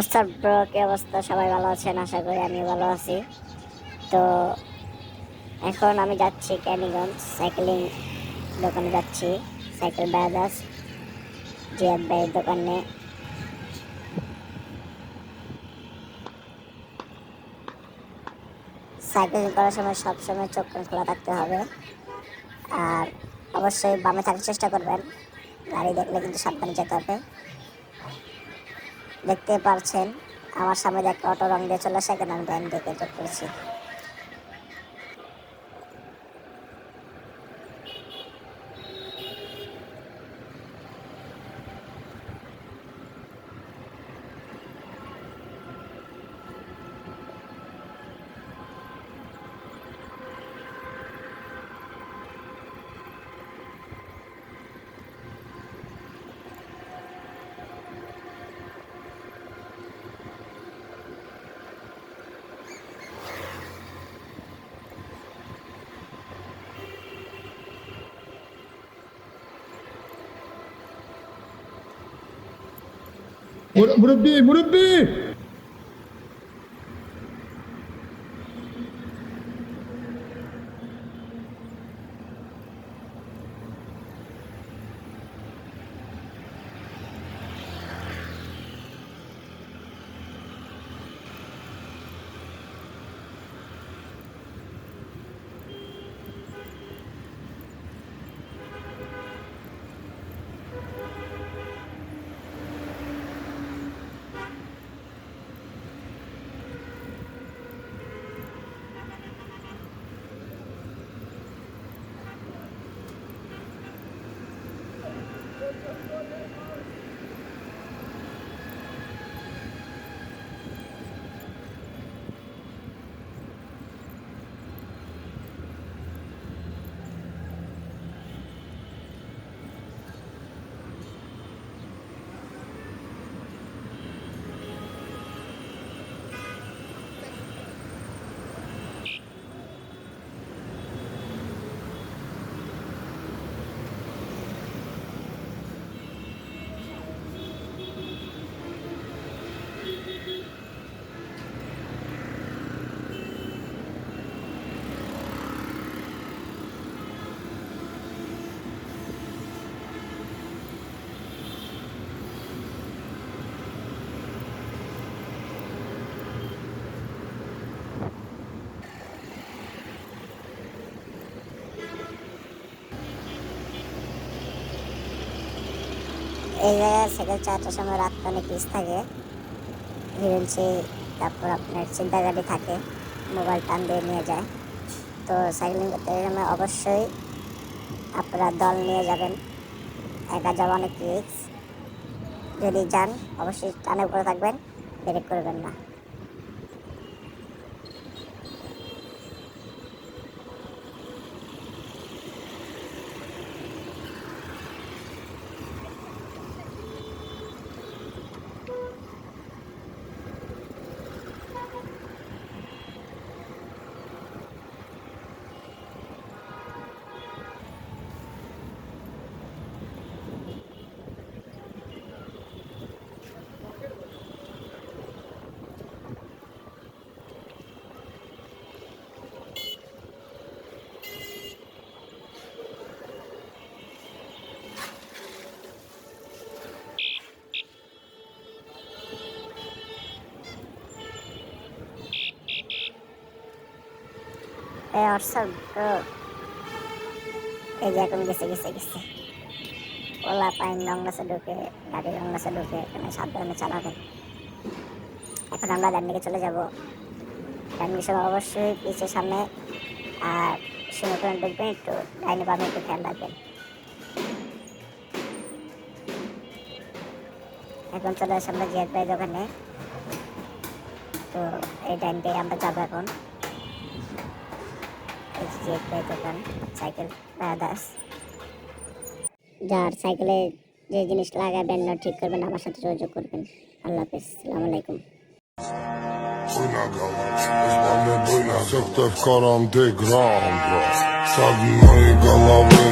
WhatsApp bro, কি অবস্থা? সবাই ভালো আছেন? আশা করি আমি ভালো আছি। তো এখন আমি যাচ্ছি ক্যানিগঞ্জ, সাইকেলিং দোকানে যাচ্ছি। সাইকেল ব্রাদার্স জিয়াদ ভাইয়ের দোকানে। সাইকেলিং করার সময় সবসময় চোখ কান খোলা থাকতে হবে, আর অবশ্যই বামে থাকার চেষ্টা করবেন। গাড়ি দেখলে কিন্তু সাবধানে যেতে হবে। দেখতে পারছেন আমার সামনে একটা অটো রং দিয়ে চলে আসে, এখানে আমি ডাইন দিকে চোখ করেছি। মুরব্বী মুরব্বী এই জায়গায় সাইকেল চালানোর সময় রাস্তা অনেক রিস্ক থাকে, হিরোইনসি, তারপর আপনার চিন্তা গাড়ি থাকে, মোবাইল টান দিয়ে নিয়ে যায়। তো সাইকেলিং করতে সময় অবশ্যই আপনারা দল নিয়ে যাবেন, একা যাওয়া অনেক রিস্ক। যদি যান অবশ্যই টানে উপরে থাকবেন, ব্রেক করবেন না। হোয়াটসঅ্যাপ, এই যে এখন গেছে গেছে গেছে ওলা পাইন রং গাছে ঢুকে, গাড়ি রং গাছে ঢুকে, এখানে সাবধানে চালাবেন। এখন আমরা ডান দিকে চলে যাব। ডান দিকে সবাই অবশ্যই পিছিয়ে সামনে আর সীমা করে ঢুকবেন, একটু ডাইনে বামে একটু খেয়াল রাখবেন। এখন চলে আসে আমরা জিয়াদ ভাই দোকানে। তো এই ডাইন থেকে আমরা যাবো এখন। জিয়াদ ভাই দোকান, সাইকেল ব্রাদার্স। যার সাইকেলে যে জিনিস লাগাবেন না ঠিক করবেন, আমার সাথে যোগাযোগ করবেন। আল্লাহ হাফেজ, আসসালামু আলাইকুম। Sökte в карам, ты грам, бро. С одной головы